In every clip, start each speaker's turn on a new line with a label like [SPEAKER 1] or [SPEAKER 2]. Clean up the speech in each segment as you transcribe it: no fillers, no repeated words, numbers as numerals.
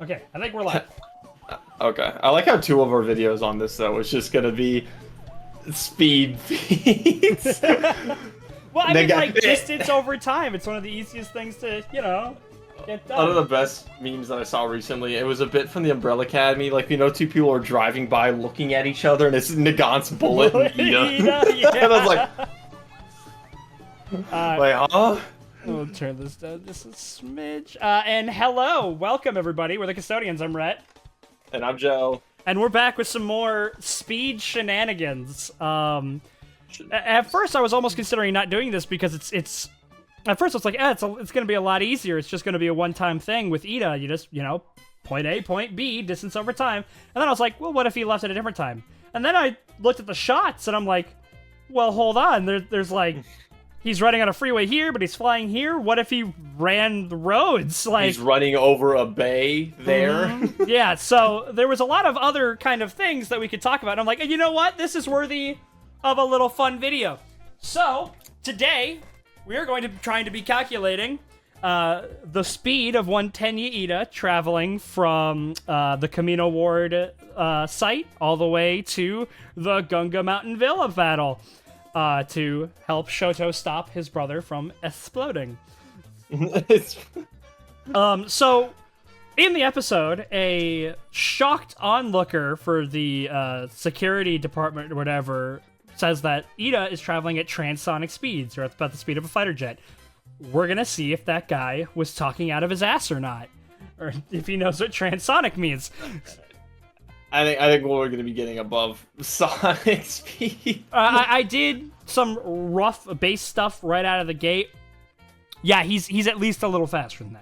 [SPEAKER 1] Okay, I think we're live.
[SPEAKER 2] Okay. I like how two of our videos on this, though, is just going to be speed feeds.
[SPEAKER 1] Well, I mean, like, distance over time. It's one of the easiest things to, get done.
[SPEAKER 2] One of the best memes that I saw recently, it was a bit from the Umbrella Academy. Like, two people are driving by looking at each other, and it's Nagant's Bullet and Iida.
[SPEAKER 1] Yeah.
[SPEAKER 2] And I was like,
[SPEAKER 1] We'll turn this down just a smidge. And hello, welcome everybody. We're the Custodians. I'm Rhett.
[SPEAKER 2] And I'm Joe.
[SPEAKER 1] And we're back with some more speed shenanigans. At first, I was almost considering not doing this because it's. At first, I was like, it's going to be a lot easier. It's just going to be a one-time thing with Iida. You just, point A, point B, distance over time. And then I was like, well, what if he left at a different time? And then I looked at the shots, and I'm like, well, hold on. There's like. He's running on a freeway here, but he's flying here. What if he ran the roads? Like
[SPEAKER 2] he's running over a bay there.
[SPEAKER 1] Yeah, so there was a lot of other kind of things that we could talk about. And I'm like, you know what? This is worthy of a little fun video. So today we are going to trying to be calculating the speed of one Tenya Iida traveling from the Camino Ward site all the way to the Gunga Mountain Villa battle. To help Shoto stop his brother from exploding. So, in the episode, a shocked onlooker for the security department or whatever says that Iida is traveling at transonic speeds, or at about the speed of a fighter jet. We're gonna see if that guy was talking out of his ass or not, or if he knows what transonic means.
[SPEAKER 2] I think we're going to be getting above sonic speed.
[SPEAKER 1] I did some rough base stuff right out of the gate. Yeah, he's at least a little faster than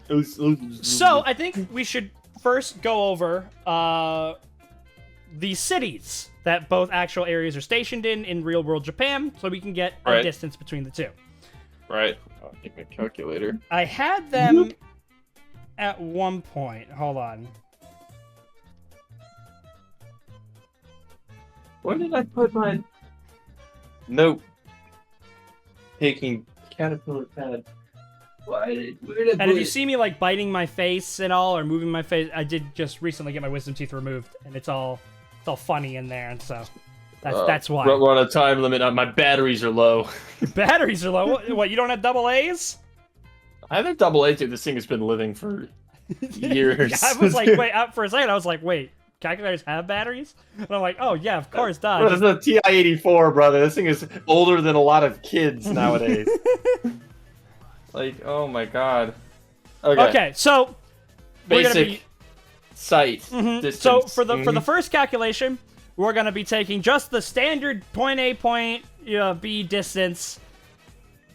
[SPEAKER 1] that. So I think we should first go over the cities that both actual areas are stationed in real world Japan, so we can get a distance between the two.
[SPEAKER 2] Right. I'll take my calculator.
[SPEAKER 1] I had them at one point. Hold on.
[SPEAKER 2] Where did I put mine? Nope. Taking caterpillar pad. Where did I put
[SPEAKER 1] And if you see me like biting my face and all, or moving my face, I did just recently get my wisdom teeth removed, and it's all funny in there, and so that's why.
[SPEAKER 2] We're on a time limit. My batteries are low.
[SPEAKER 1] Your batteries are low. What? You don't have double A's?
[SPEAKER 2] I have a double A too. This thing has been living for years.
[SPEAKER 1] I was like, wait. For a second, I was like, wait. Calculators have batteries? And I'm like, oh yeah, of course, duh.
[SPEAKER 2] Bro, this is a TI-84, brother. This thing is older than a lot of kids nowadays. Like, oh my god.
[SPEAKER 1] Okay, so
[SPEAKER 2] basic sight distance.
[SPEAKER 1] So for the first calculation, we're gonna be taking just the standard point A, point B distance,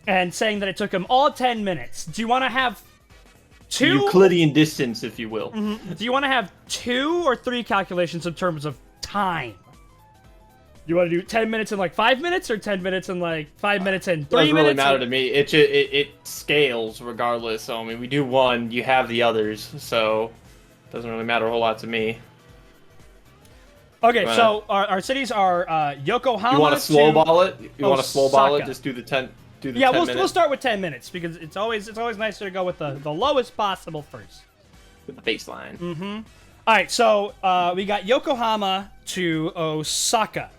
[SPEAKER 1] and saying that it took him all 10 minutes. Do you want to have two
[SPEAKER 2] Euclidean distance, if you will?
[SPEAKER 1] Do you want to have 2 or 3 calculations in terms of time? You want to do 10 minutes in like 5 minutes, or 10 minutes in like 5 minutes and 3 minutes?
[SPEAKER 2] Doesn't really matter to me. It scales regardless. So I mean, we do one, you have the others, so it doesn't really matter a whole lot to me.
[SPEAKER 1] Okay, so our cities are Yokohama.
[SPEAKER 2] You want to slow ball it? You want to slow ball it?
[SPEAKER 1] Osaka.
[SPEAKER 2] Just do the 10.
[SPEAKER 1] Yeah, we'll start with 10 minutes because it's always nicer to go with the lowest possible first.
[SPEAKER 2] With the baseline.
[SPEAKER 1] All right, so we got Yokohama to Osaka.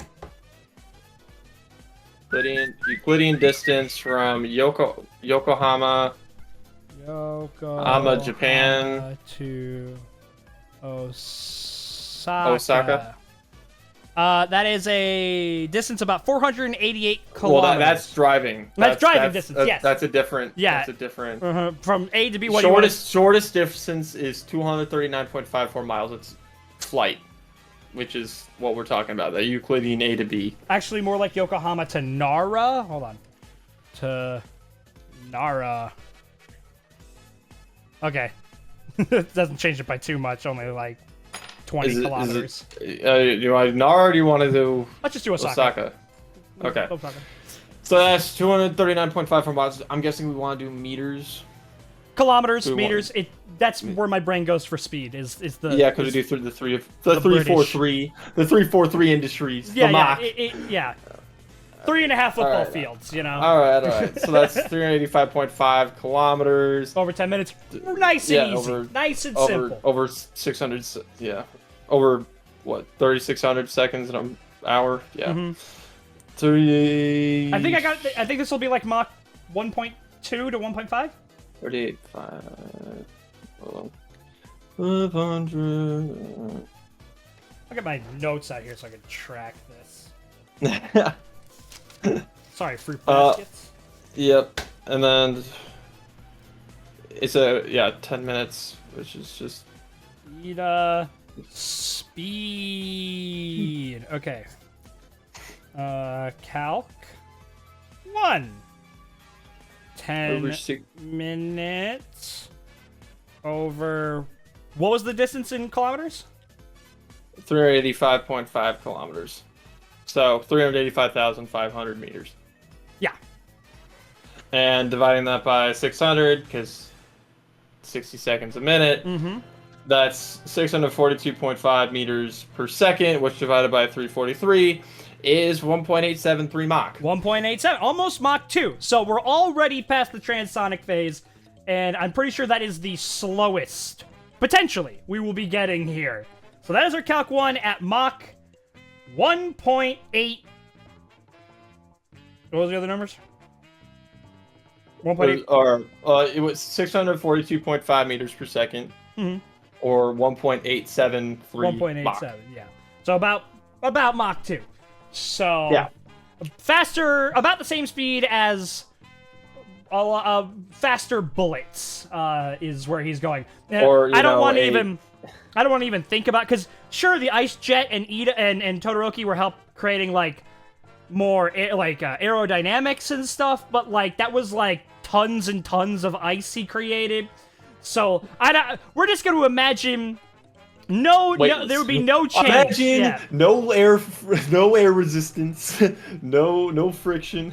[SPEAKER 2] Euclidean distance from Yokohama, Japan
[SPEAKER 1] to Osaka. That is a distance about 488 kilometers.
[SPEAKER 2] Well, that's driving.
[SPEAKER 1] That's driving distance, yes.
[SPEAKER 2] That's a different...
[SPEAKER 1] Yeah.
[SPEAKER 2] That's a different...
[SPEAKER 1] From A to B, what
[SPEAKER 2] shortest distance is 239.54 miles. It's flight, which is what we're talking about. The Euclidean A to B.
[SPEAKER 1] Actually, more like Yokohama to Nara. Hold on. To Nara. Okay. It doesn't change it by too much. Only like 20 kilometers.
[SPEAKER 2] Do I Nara or do you want to do...
[SPEAKER 1] Let's just do Osaka.
[SPEAKER 2] Okay. So that's 239.54 miles. I'm guessing we want to do meters.
[SPEAKER 1] Kilometers, meters. That's where my brain goes for speed. Is the
[SPEAKER 2] because we do the 343 industries.
[SPEAKER 1] Yeah, yeah. 3.5 football
[SPEAKER 2] Alright.
[SPEAKER 1] fields, you know.
[SPEAKER 2] All right. So that's 385.5 kilometers.
[SPEAKER 1] Over 10 minutes. Nice and easy. Nice and simple.
[SPEAKER 2] Over 600. Yeah. Over what? 3,600 seconds in an hour. Yeah.
[SPEAKER 1] Mm-hmm.
[SPEAKER 2] 30.
[SPEAKER 1] I think this will be like Mach 1.2 to 1.5.
[SPEAKER 2] 38.5. Hold on. 500.
[SPEAKER 1] I'll get my notes out here so I can track this. Sorry, fruit baskets.
[SPEAKER 2] Yep. And then it's 10 minutes, which is just
[SPEAKER 1] Iida speed. Okay. Calc 1. 10 minutes over. What was the distance in kilometers?
[SPEAKER 2] 385.5 kilometers. So 385,500 meters.
[SPEAKER 1] Yeah.
[SPEAKER 2] And dividing that by 600, because 60 seconds a minute, that's 642.5 meters per second, which divided by 343 is 1.873 Mach.
[SPEAKER 1] 1.87, almost Mach 2. So we're already past the transonic phase, and I'm pretty sure that is the slowest, potentially, we will be getting here. So that is our Calc 1 at Mach 1.8. What was the other numbers? 1.8.
[SPEAKER 2] It was 642.5 meters per second, or 1.873.
[SPEAKER 1] 1.87. Yeah. So about Mach 2. So
[SPEAKER 2] yeah,
[SPEAKER 1] faster, about the same speed as faster bullets is where he's going.
[SPEAKER 2] Or
[SPEAKER 1] I don't want to even think about, because sure, the Ice Jet and Iida and Todoroki were creating like more aerodynamics and stuff, but like that was like tons and tons of ice he created. So we're just going to imagine there would be no change.
[SPEAKER 2] Imagine no air resistance, no friction.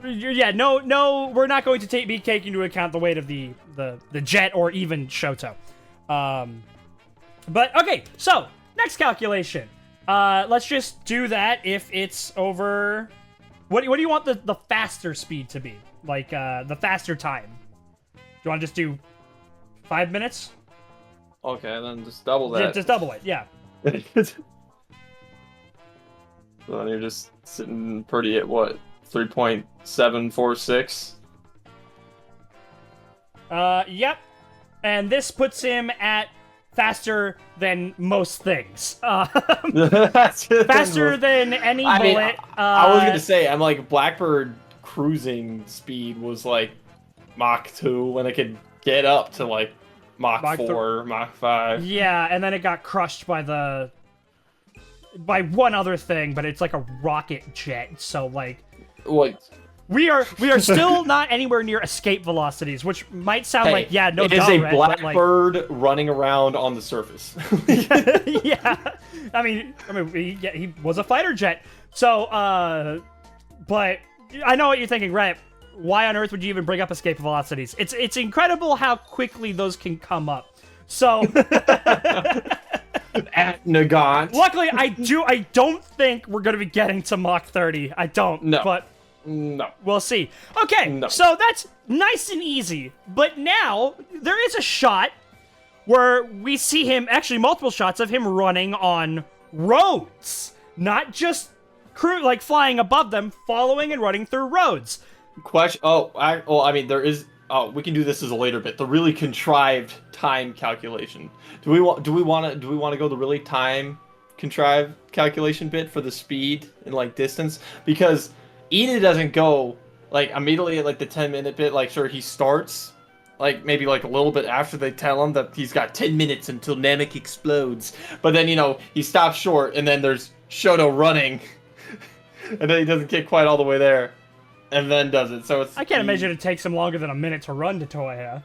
[SPEAKER 1] Yeah, no, we're not going to be taking into account the weight of the jet or even Shoto. But okay, so next calculation. Let's just do that if it's over. What do you want the faster speed to be? Like the faster time. Do you want to just do 5 minutes?
[SPEAKER 2] Okay, then just double that.
[SPEAKER 1] Yeah, just double it. Yeah.
[SPEAKER 2] So then you're just sitting pretty at what? 3.746.
[SPEAKER 1] Yep. And this puts him at faster than most things. Faster than any bullet.
[SPEAKER 2] I was gonna say, I'm like, Blackbird cruising speed was like Mach 2 when it could get up to like Mach 4, Mach 5.
[SPEAKER 1] Yeah, and then it got crushed by one other thing, but it's like a rocket jet, so like
[SPEAKER 2] what?
[SPEAKER 1] We are still not anywhere near escape velocities, which might sound
[SPEAKER 2] it is a Blackbird running around on the surface.
[SPEAKER 1] Yeah. I mean, he was a fighter jet. So, but I know what you're thinking, right? Why on earth would you even bring up escape velocities? It's incredible how quickly those can come up. So,
[SPEAKER 2] at Nagant.
[SPEAKER 1] Luckily, I don't think we're going to be getting to Mach 30. I don't.
[SPEAKER 2] No.
[SPEAKER 1] But
[SPEAKER 2] no.
[SPEAKER 1] We'll see. Okay, so that's nice and easy. But now, there is a shot where we see him, actually multiple shots of him running on roads. Not just flying above them, following and running through roads.
[SPEAKER 2] Question. There is. We can do this as a later bit. The really contrived time calculation. Do we want to go the really time contrived calculation bit for the speed and like distance? Because Iida doesn't go like immediately at like the 10-minute bit. Like, sure, he starts like maybe like a little bit after they tell him that he's got 10 minutes until Namek explodes. But then he stops short, and then there's Shoto running, and then he doesn't get quite all the way there. And then does it, so it's...
[SPEAKER 1] I can't imagine it takes him longer than a minute to run to Toya.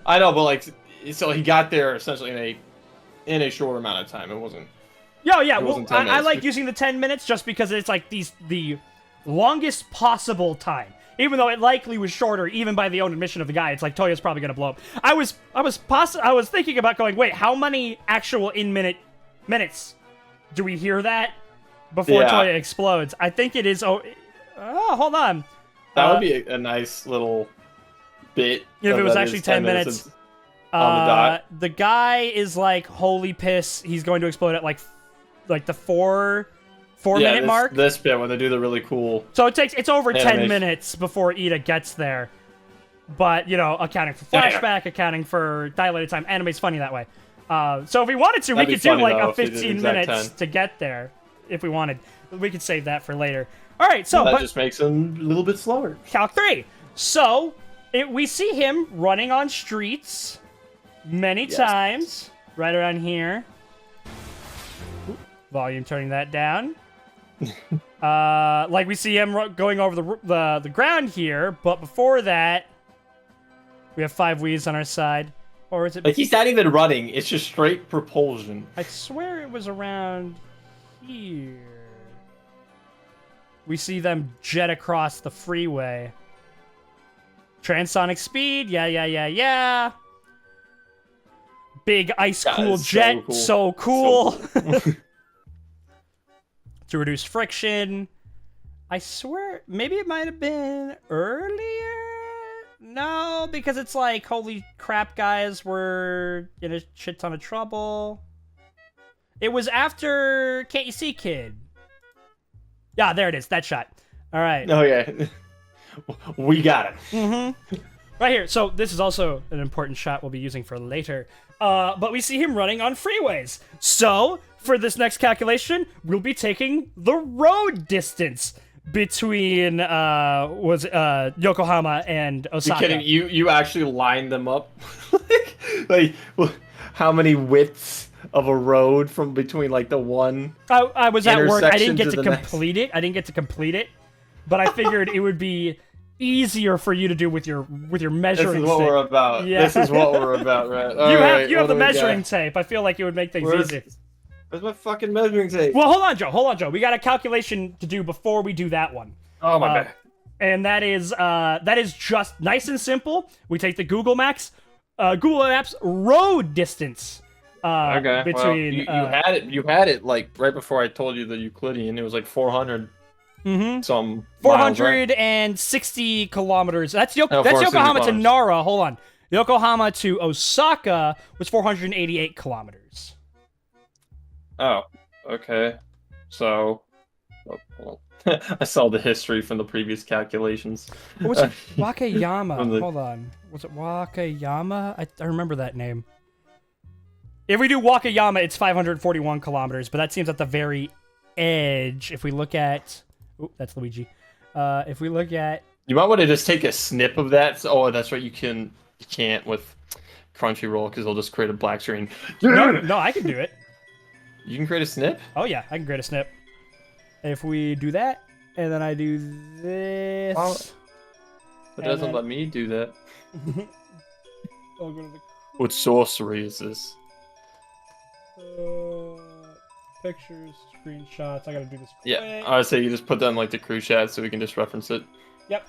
[SPEAKER 2] I know, but so he got there essentially in a short amount of time. It wasn't...
[SPEAKER 1] Yeah, well, I like using the 10 minutes just because it's like the longest possible time. Even though it likely was shorter, even by the own admission of the guy. It's like, Toya's probably gonna blow up. I was thinking about going, wait, how many actual in-minute minutes do we hear that? before
[SPEAKER 2] Yeah.
[SPEAKER 1] Toya explodes. I think it is. Oh, hold on.
[SPEAKER 2] That would be a nice little bit.
[SPEAKER 1] If it was
[SPEAKER 2] that
[SPEAKER 1] actually
[SPEAKER 2] is
[SPEAKER 1] 10 minutes.
[SPEAKER 2] on the dot.
[SPEAKER 1] The guy is like, holy piss. He's going to explode at like the 4-minute mark.
[SPEAKER 2] This bit when they do the really cool.
[SPEAKER 1] So it's over 10
[SPEAKER 2] animation.
[SPEAKER 1] minutes before Iida gets there. But, you know, accounting for flashback, accounting for dilated time, anime's funny that way. So if we wanted to,
[SPEAKER 2] That'd
[SPEAKER 1] we
[SPEAKER 2] be
[SPEAKER 1] could do
[SPEAKER 2] funny,
[SPEAKER 1] like
[SPEAKER 2] though,
[SPEAKER 1] a
[SPEAKER 2] if they did
[SPEAKER 1] 15
[SPEAKER 2] exact
[SPEAKER 1] minutes
[SPEAKER 2] 10.
[SPEAKER 1] to get there if we wanted. We could save that for later. All right, so
[SPEAKER 2] That
[SPEAKER 1] but
[SPEAKER 2] just makes them a little bit slower.
[SPEAKER 1] Calc 3. So we see him running on streets many times right around here. Ooh, volume turning that down. Like we see him going over the ground here, but before that, we have 5 Wii's on our side. Or is it?
[SPEAKER 2] Like, he's not even running. It's just straight propulsion.
[SPEAKER 1] I swear it was around here. We see them jet across the freeway. Transonic speed, yeah. Big ice cool
[SPEAKER 2] is
[SPEAKER 1] jet,
[SPEAKER 2] so
[SPEAKER 1] cool.
[SPEAKER 2] So cool.
[SPEAKER 1] To reduce friction. I swear, maybe it might have been earlier? No, because it's like, holy crap, guys, we're in a shit ton of trouble. It was after Can't You See Kid. Yeah, there it is, that shot. All right.
[SPEAKER 2] Oh, yeah. We got it.
[SPEAKER 1] Mm-hmm. Right here. So this is also an important shot we'll be using for later. But we see him running on freeways. So for this next calculation, we'll be taking the road distance between Yokohama and Osaka.
[SPEAKER 2] You're kidding? You actually lined them up? like how many widths of a road from between like the one?
[SPEAKER 1] I was at work. I didn't get to
[SPEAKER 2] the
[SPEAKER 1] complete it. But I figured it would be easier for you to do with your measuring
[SPEAKER 2] This is what
[SPEAKER 1] tape.
[SPEAKER 2] we're about.
[SPEAKER 1] Yeah.
[SPEAKER 2] This is what we're about, right?
[SPEAKER 1] You have the measuring tape. I feel like it would make things easier.
[SPEAKER 2] Where's my fucking measuring tape?
[SPEAKER 1] Well, hold on, Joe. We got a calculation to do before we do that one.
[SPEAKER 2] Oh my bad.
[SPEAKER 1] And that is just nice and simple. We take the Google Maps road distance.
[SPEAKER 2] Okay.
[SPEAKER 1] Between
[SPEAKER 2] well, you had it like right before I told you the Euclidean. It was like 400. Some
[SPEAKER 1] 460 kilometers. That's Yokohama to Nara. Hold on. Yokohama to Osaka was 488 kilometers.
[SPEAKER 2] Oh, okay. So, well, I saw the history from the previous calculations.
[SPEAKER 1] What was it? Wakayama.
[SPEAKER 2] the-
[SPEAKER 1] Hold on. Was it Wakayama? I remember that name. If we do Wakayama, it's 541 kilometers, but that seems at the very edge. If we look at... Oop, that's Luigi. If we look at...
[SPEAKER 2] You might want to just take a snip of that. Oh, that's right. You can't with Crunchyroll because they'll just create a black screen.
[SPEAKER 1] No, I can do it.
[SPEAKER 2] You can create a snip?
[SPEAKER 1] Oh, yeah, I can create a snip. If we do that, and then I do this...
[SPEAKER 2] Oh, it doesn't
[SPEAKER 1] then-
[SPEAKER 2] let me do that.
[SPEAKER 1] I'll go to the...
[SPEAKER 2] What sorcery is this?
[SPEAKER 1] Pictures, screenshots. I gotta do this quick.
[SPEAKER 2] Yeah, I would say you just put that in like the crew chat so we can just reference it.
[SPEAKER 1] Yep.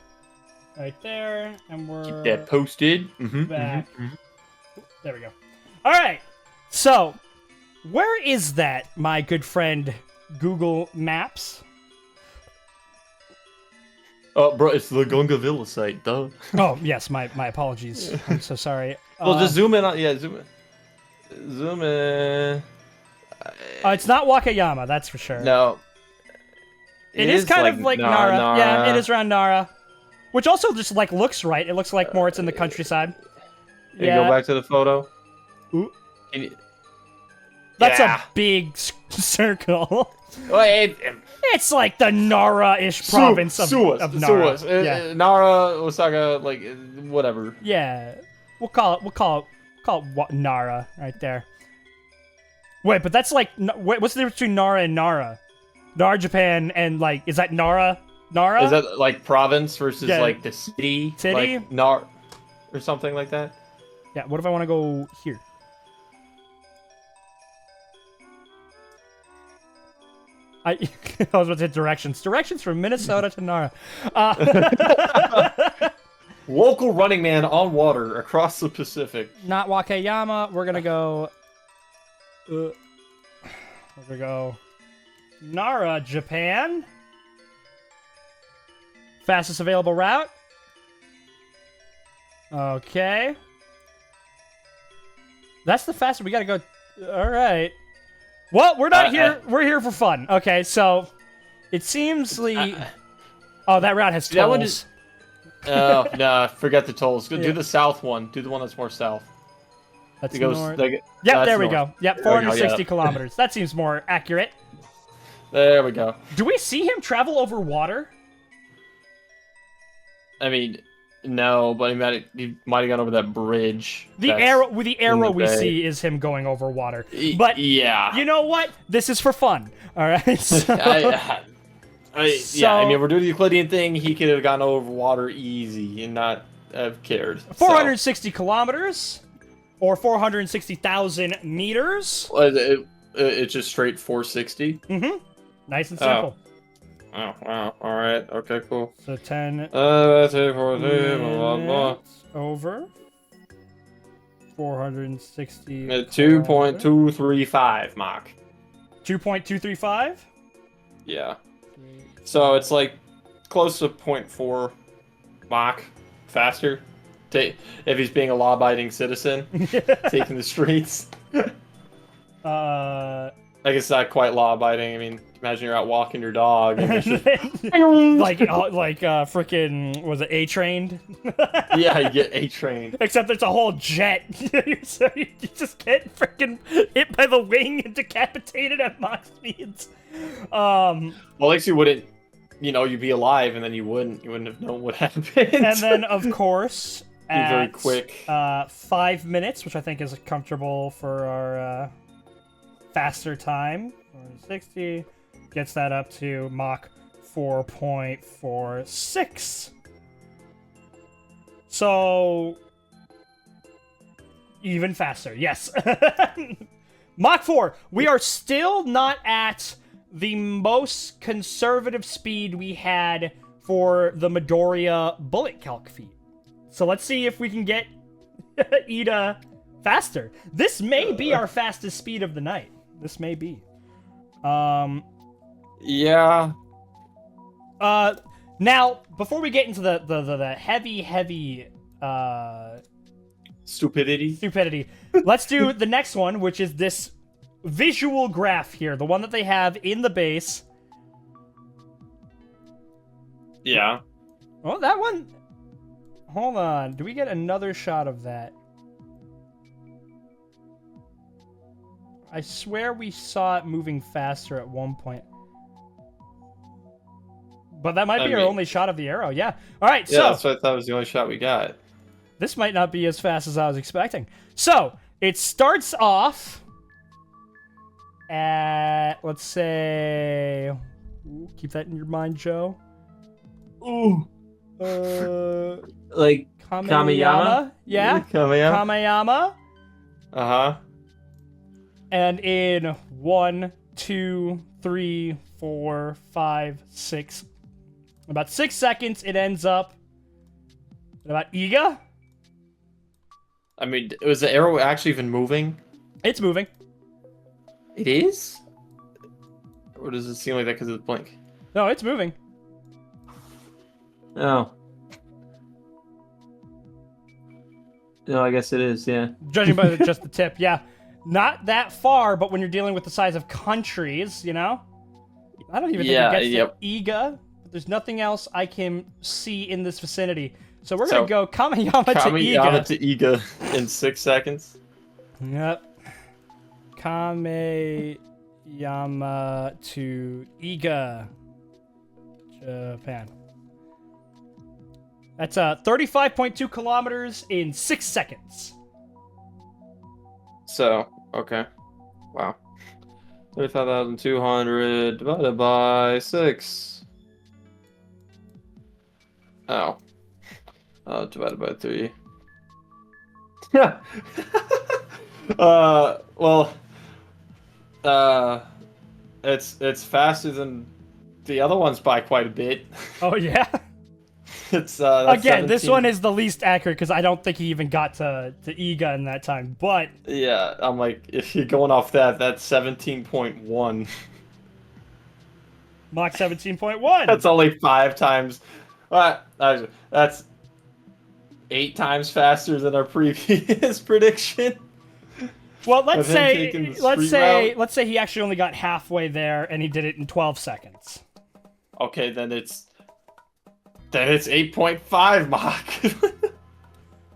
[SPEAKER 1] Right there, and we're...
[SPEAKER 2] Keep that posted.
[SPEAKER 1] back. There we go. All right. So, where is that, my good friend Google Maps?
[SPEAKER 2] Oh, bro, it's the Gongavilla site, duh.
[SPEAKER 1] Oh, yes, my apologies. I'm so sorry.
[SPEAKER 2] Well, just zoom in on. Yeah, zoom in. Zoom in.
[SPEAKER 1] It's not Wakayama, that's for sure.
[SPEAKER 2] No.
[SPEAKER 1] It is kind of like Nara. Yeah, it is around Nara. Which also just like looks right. It looks like more it's in the countryside.
[SPEAKER 2] Can you go back to the photo?
[SPEAKER 1] Ooh.
[SPEAKER 2] Can you...
[SPEAKER 1] That's
[SPEAKER 2] Yeah.
[SPEAKER 1] a big circle.
[SPEAKER 2] Wait,
[SPEAKER 1] It's like the Nara-ish province of Nara. Yeah.
[SPEAKER 2] Nara, Osaka, like whatever.
[SPEAKER 1] Yeah. We'll call it Nara right there. Wait, but that's like wait, what's the difference between Nara and Nara? Nara, Japan, and like is that Nara? Nara?
[SPEAKER 2] Is that like province versus
[SPEAKER 1] Yeah.
[SPEAKER 2] like the city?
[SPEAKER 1] City?
[SPEAKER 2] Like Nara or something like that?
[SPEAKER 1] Yeah, what if I want to go here? I was about to hit directions. Directions from Minnesota to Nara.
[SPEAKER 2] Local running man on water across the Pacific.
[SPEAKER 1] Not Wakayama. We're gonna go. We're gonna go Nara, Japan. Fastest available route. Okay. That's the fastest. We gotta go. All right. Well, we're not here. We're here for fun. Okay, so it seems oh, that route has tolls.
[SPEAKER 2] That one is. Oh, nah, forget the tolls. Go do the south one. Do the one that's more south.
[SPEAKER 1] That's
[SPEAKER 2] north.
[SPEAKER 1] Yep, there we
[SPEAKER 2] north.
[SPEAKER 1] go. Yep, 460 kilometers. That seems more accurate.
[SPEAKER 2] There we go.
[SPEAKER 1] Do we see him travel over water?
[SPEAKER 2] I mean, no, but he might have gone over that bridge.
[SPEAKER 1] The arrow we see is him going over water. But
[SPEAKER 2] yeah,
[SPEAKER 1] you know what? This is for fun. All right. So,
[SPEAKER 2] yeah, I mean, we're doing the Euclidean thing. He could have gone over water easy and not have cared.
[SPEAKER 1] 460 kilometers, or 460,000 meters.
[SPEAKER 2] It's just straight 460.
[SPEAKER 1] Mm-hmm. Nice and simple.
[SPEAKER 2] Oh, wow. All right. Okay, cool.
[SPEAKER 1] So 10 over 460.
[SPEAKER 2] 2.235 Mach.
[SPEAKER 1] 2.235?
[SPEAKER 2] Yeah. So it's like close to 0.4 Mach faster. If he's being a law-abiding citizen, taking the streets. I guess not quite law-abiding. I mean, imagine you're out walking your dog and it's just...
[SPEAKER 1] like freaking, was it A-trained?
[SPEAKER 2] Yeah, you get A-trained.
[SPEAKER 1] Except it's a whole jet. So you just get freaking hit by the wing and decapitated at Mach speeds.
[SPEAKER 2] Well, at least you wouldn't, you'd be alive and then you wouldn't have known what happened.
[SPEAKER 1] And then, of course, at
[SPEAKER 2] very quick.
[SPEAKER 1] 5 minutes, which I think is comfortable for our faster time, 460, gets that up to Mach 4.46. So, even faster, yes. Mach 4, we are still not at the most conservative speed we had for the Midoriya bullet calc feat. So let's see if we can get Iida faster. This may be our fastest speed of the night. This may be.
[SPEAKER 2] Yeah.
[SPEAKER 1] Now, before we get into the heavy stupidity, let's do the next one, which is this visual graph here, the one that they have in the base.
[SPEAKER 2] Yeah.
[SPEAKER 1] Oh, that one. Hold on. Do we get another shot of that? I swear we saw it moving faster at one point. But that might be our only shot of the arrow, yeah. Alright, so...
[SPEAKER 2] Yeah, that's what I thought was the only shot we got.
[SPEAKER 1] This might not be as fast as I was expecting. So, it starts off at, let's say... Keep that in your mind, Joe.
[SPEAKER 2] Ooh. Like
[SPEAKER 1] Kameyama? Yeah. Kameyama.
[SPEAKER 2] Uh-huh.
[SPEAKER 1] And in 1, 2, 3, 4, 5, 6, about 6 seconds, it ends up at about Iga.
[SPEAKER 2] I mean, was the arrow actually even moving?
[SPEAKER 1] It's moving.
[SPEAKER 2] It is? Or does it seem like that because of the blink?
[SPEAKER 1] No, it's moving.
[SPEAKER 3] Oh. No, I guess it is, yeah.
[SPEAKER 1] Judging by just the tip, yeah. Not that far, but when you're dealing with the size of countries, I don't even think it gets to Iga. There's nothing else I can see in this vicinity. So we're going to go Kameyama to Iga.
[SPEAKER 2] Kameyama to Iga in 6 seconds.
[SPEAKER 1] Yep. Kameyama to Iga, Japan. That's 35.2 kilometers in 6 seconds.
[SPEAKER 2] So, okay. Wow. 35,200 divided by 6. Oh. Divided by 3. Yeah. It's faster than the other ones by quite a bit.
[SPEAKER 1] Oh, yeah?
[SPEAKER 2] It's
[SPEAKER 1] again,
[SPEAKER 2] 17.
[SPEAKER 1] This one is the least accurate because I don't think he even got to Iga in that time, but...
[SPEAKER 2] Yeah, I'm like, if you're going off that, that's 17.1.
[SPEAKER 1] Mach 17.1.
[SPEAKER 2] That's only 5 times. That's 8 times faster than our previous prediction.
[SPEAKER 1] Well, let's
[SPEAKER 2] Of him taking the street route?
[SPEAKER 1] let's say he actually only got halfway there and he did it in 12 seconds.
[SPEAKER 2] Okay, then it's 8.5 Mach.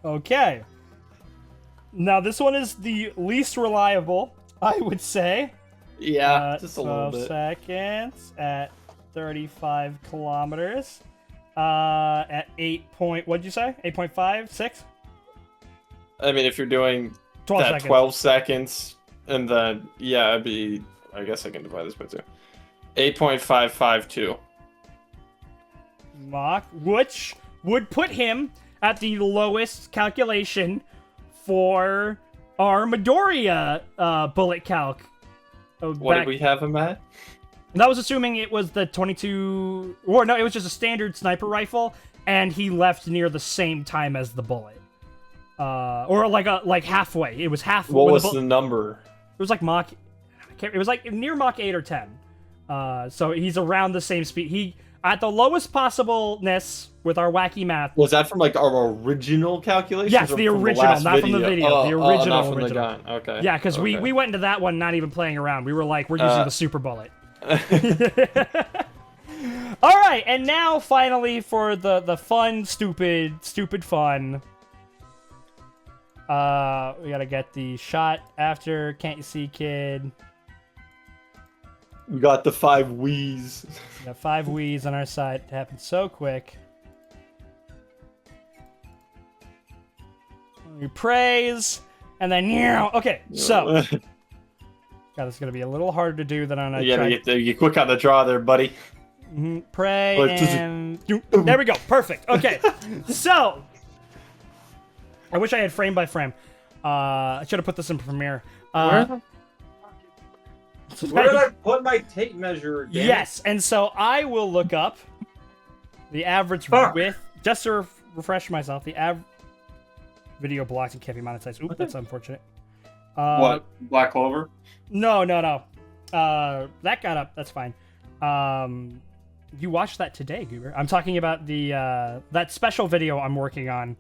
[SPEAKER 1] Okay. Now this one is the least reliable, I would say.
[SPEAKER 2] Yeah, just a little
[SPEAKER 1] 12
[SPEAKER 2] bit.
[SPEAKER 1] seconds at 35 kilometers. At 8 point, what'd you say? 8.5, 6?
[SPEAKER 2] I mean, if you're doing
[SPEAKER 1] 12
[SPEAKER 2] that
[SPEAKER 1] seconds.
[SPEAKER 2] 12 seconds, and then, yeah, it'd be, I guess I can divide this by 2. 8.552.
[SPEAKER 1] Mach, which would put him at the lowest calculation for our Midoriya bullet calc.
[SPEAKER 2] What did we have him at?
[SPEAKER 1] That was assuming it was the 22, or no, it was just a standard sniper rifle, and he left near the same time as the bullet. Or like halfway. It was halfway.
[SPEAKER 2] What was the number?
[SPEAKER 1] It was like Mach. It was like near Mach 8 or 10. So he's around the same speed. He at the lowest possibleness with our wacky math.
[SPEAKER 2] Was that from like our original calculations?
[SPEAKER 1] Yes,
[SPEAKER 2] or
[SPEAKER 1] the
[SPEAKER 2] from
[SPEAKER 1] original,
[SPEAKER 2] last
[SPEAKER 1] not from the video. The original.
[SPEAKER 2] not from
[SPEAKER 1] original.
[SPEAKER 2] the gun. Okay.
[SPEAKER 1] Yeah, because
[SPEAKER 2] okay.
[SPEAKER 1] we went into that one not even playing around. We were like, we're using the super bullet. All right, and now finally for the fun, stupid fun. We gotta get the shot after Can't You See Kid.
[SPEAKER 2] We got the 5 wheeze.
[SPEAKER 1] We got 5 wheeze on our side. It happened so quick. We praise, and then okay. So, God, this is gonna be a little harder to do than on a.
[SPEAKER 2] You gotta get quick on the draw there, buddy.
[SPEAKER 1] Pray and there we go. Perfect. Okay, so I wish I had frame by frame. I should have put this in Premiere.
[SPEAKER 3] Where did I put my tape measure again?
[SPEAKER 1] Yes, and so I will look up the average width just to refresh myself. The average video blocks and can't be monetized. Oop, that's unfortunate.
[SPEAKER 2] What? Black Clover?
[SPEAKER 1] No. That got up. That's fine. You watched that today, Goober. I'm talking about the that special video I'm working on.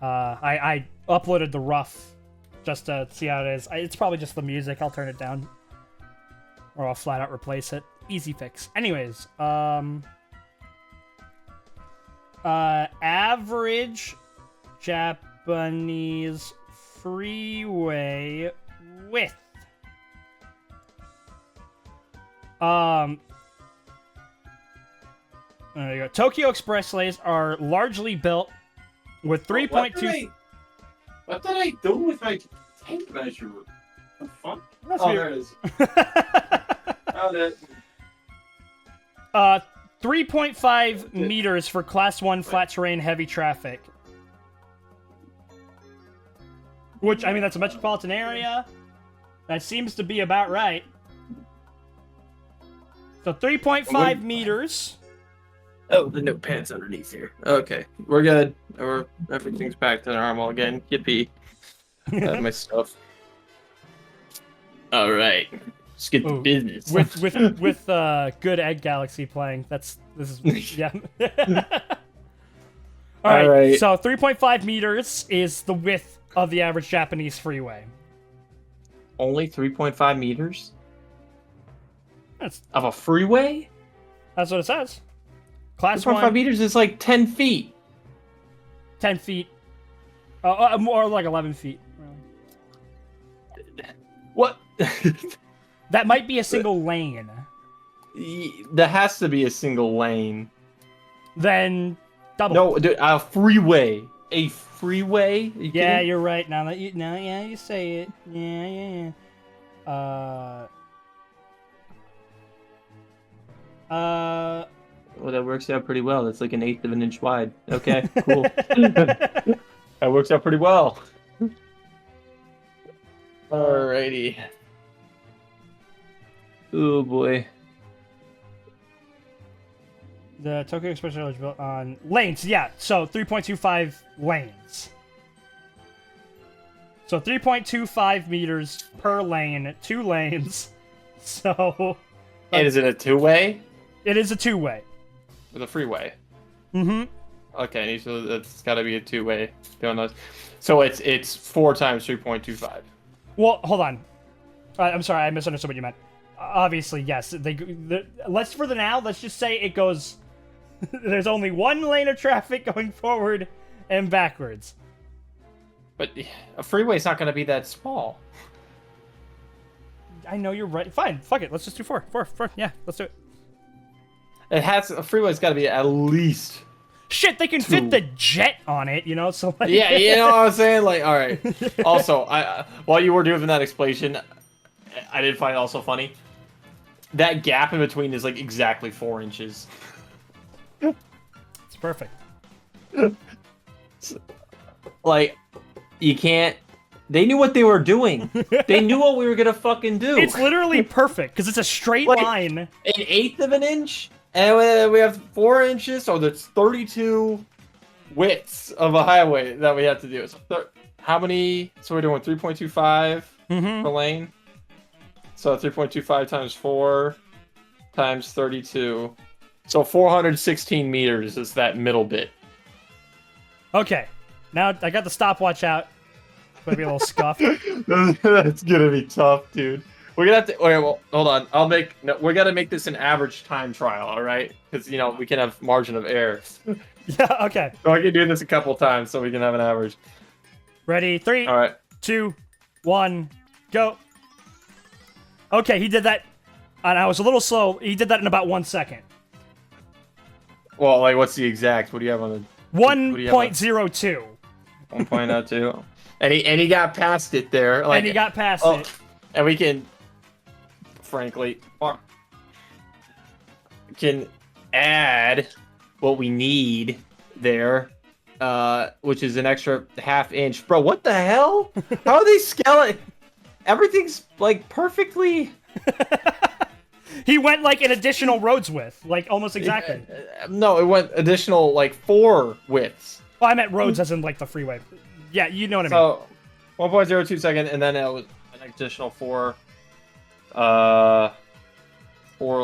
[SPEAKER 1] I uploaded the rough just to see how it is. It's probably just the music. I'll turn it down. Or I'll flat out replace it. Easy fix. Anyways, average Japanese freeway width. There you go. Tokyo Expressways are largely built with 3.2.
[SPEAKER 3] What did I do with my tape measure? The fuck?
[SPEAKER 1] That's
[SPEAKER 3] Oh,
[SPEAKER 1] weird.
[SPEAKER 3] there it is. Oh, that.
[SPEAKER 1] 3.5 meters for Class 1 flat terrain heavy traffic. Which, I mean, that's a metropolitan area. That seems to be about right. So 3.5 meters.
[SPEAKER 2] Oh, the notepad's underneath here. Okay, we're good. Everything's back to normal again. Yippee. I have my stuff. All right, let's get to business.
[SPEAKER 1] with good Egg Galaxy playing. This is yeah. All right. So 3.5 meters is the width of the average Japanese freeway.
[SPEAKER 2] Only 3.5 meters
[SPEAKER 1] That's
[SPEAKER 2] of a freeway.
[SPEAKER 1] what it says. Class
[SPEAKER 2] 3.5
[SPEAKER 1] 1,
[SPEAKER 2] meters is like 10 feet.
[SPEAKER 1] 10 feet. More like 11 feet.
[SPEAKER 2] What?
[SPEAKER 1] That might be a single lane.
[SPEAKER 2] There has to be a single lane.
[SPEAKER 1] Then double.
[SPEAKER 2] No, dude, a freeway. A freeway? Are you
[SPEAKER 1] Yeah,
[SPEAKER 2] kidding?
[SPEAKER 1] you're right. Now that you say it. Yeah.
[SPEAKER 3] Well, that works out pretty well. That's like 1/8 of an inch wide. Okay, cool.
[SPEAKER 2] That works out pretty well. Alrighty.
[SPEAKER 3] Oh boy.
[SPEAKER 1] The Tokyo Express Railway is built on lanes. Yeah, so 3.25 lanes. So 3.25 meters per lane, 2 lanes. So
[SPEAKER 2] And is it a two-way?
[SPEAKER 1] It is a two-way.
[SPEAKER 2] With a freeway.
[SPEAKER 1] Mm-hmm.
[SPEAKER 2] Okay, so it's got to be a two-way. So it's 4 times 3.25.
[SPEAKER 1] Well, hold on. I'm sorry, I misunderstood what you meant. Obviously, yes. Let's just say it goes. There's only one lane of traffic going forward and backwards.
[SPEAKER 2] But a freeway is not going to be that small.
[SPEAKER 1] I know you're right. Fine, fuck it. Let's just do 4. 4. Yeah, let's do it.
[SPEAKER 2] A freeway's got to be at least.
[SPEAKER 1] Shit, they can
[SPEAKER 2] 2.
[SPEAKER 1] fit the jet on it, you know. So like,
[SPEAKER 2] Yeah, you know what I'm saying? Like, all right. Also, while you were doing that explanation, I did find it also funny. That gap in between is like exactly 4 inches.
[SPEAKER 1] It's perfect.
[SPEAKER 2] Like, you can't. They knew what they were doing. They knew what we were gonna fucking do.
[SPEAKER 1] It's literally perfect because it's a straight line.
[SPEAKER 2] 1/8 of an inch, and we have 4 inches, so that's 32 widths of a highway that we have to do. So how many? So we're doing 3.25 per lane. So 3.25 times 4 times 32. So 416 meters is that middle bit.
[SPEAKER 1] Okay, now I got the stopwatch out. Maybe a little scuffed.
[SPEAKER 2] That's gonna be tough, dude. We're gonna have to. Okay, well, hold on. We gotta make this an average time trial, all right? Because we can have margin of error.
[SPEAKER 1] Yeah. Okay.
[SPEAKER 2] So I can do this a couple times so we can have an average.
[SPEAKER 1] Ready? 3,
[SPEAKER 2] All right.
[SPEAKER 1] 2, 1, go. Okay, he did that, and I was a little slow. He did that in about 1 second.
[SPEAKER 2] Well, like, what's the exact? What do you have on the?
[SPEAKER 1] 1.02.
[SPEAKER 2] 1.02. And he got past it there. Like,
[SPEAKER 1] And he got past it.
[SPEAKER 2] And we can, frankly, can add what we need there, which is an extra 1/2 inch. Bro, what the hell? How are they scaling? Everything's like perfectly.
[SPEAKER 1] He went like an additional roads width, like almost exactly.
[SPEAKER 2] No, it went additional like 4 widths.
[SPEAKER 1] Oh, I meant roads as in like the freeway. Yeah, you know what I mean.
[SPEAKER 2] So 1.02 second, and then it was an additional 4. 4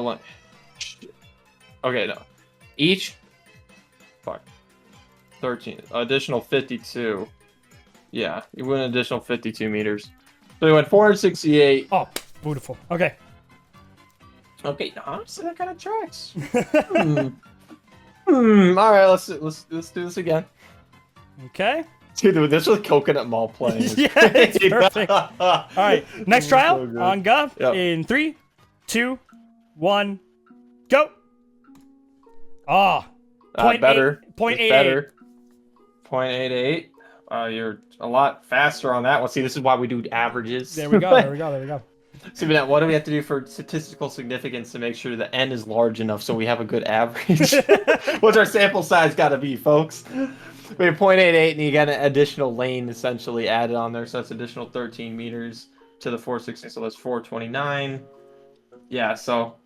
[SPEAKER 2] lane. Okay, no. Each. Fuck. 13. Additional 52. Yeah, you went an additional 52 meters. So we went 468.
[SPEAKER 1] Oh, beautiful. Okay.
[SPEAKER 2] Okay, honestly, that kind of tracks. All right, let's do this again.
[SPEAKER 1] Okay.
[SPEAKER 2] Dude, this with Coconut Mall playing.
[SPEAKER 1] Yeah, it's perfect. All right, next trial
[SPEAKER 2] So good.
[SPEAKER 1] on Gov
[SPEAKER 2] Yep.
[SPEAKER 1] in 3, 2, 1, go. Oh,
[SPEAKER 2] Better.
[SPEAKER 1] Point
[SPEAKER 2] It's
[SPEAKER 1] 88.
[SPEAKER 2] better. 0.88. You're a lot faster on that one. See, this is why we do averages.
[SPEAKER 1] There we go. There we go. There we go.
[SPEAKER 2] So now, what do we have to do for statistical significance to make sure the n is large enough so we have a good average? What's our sample size got to be, folks? We have 0.88, and you got an additional lane essentially added on there, so that's additional 13 meters to the 460. So that's 429. Yeah. So,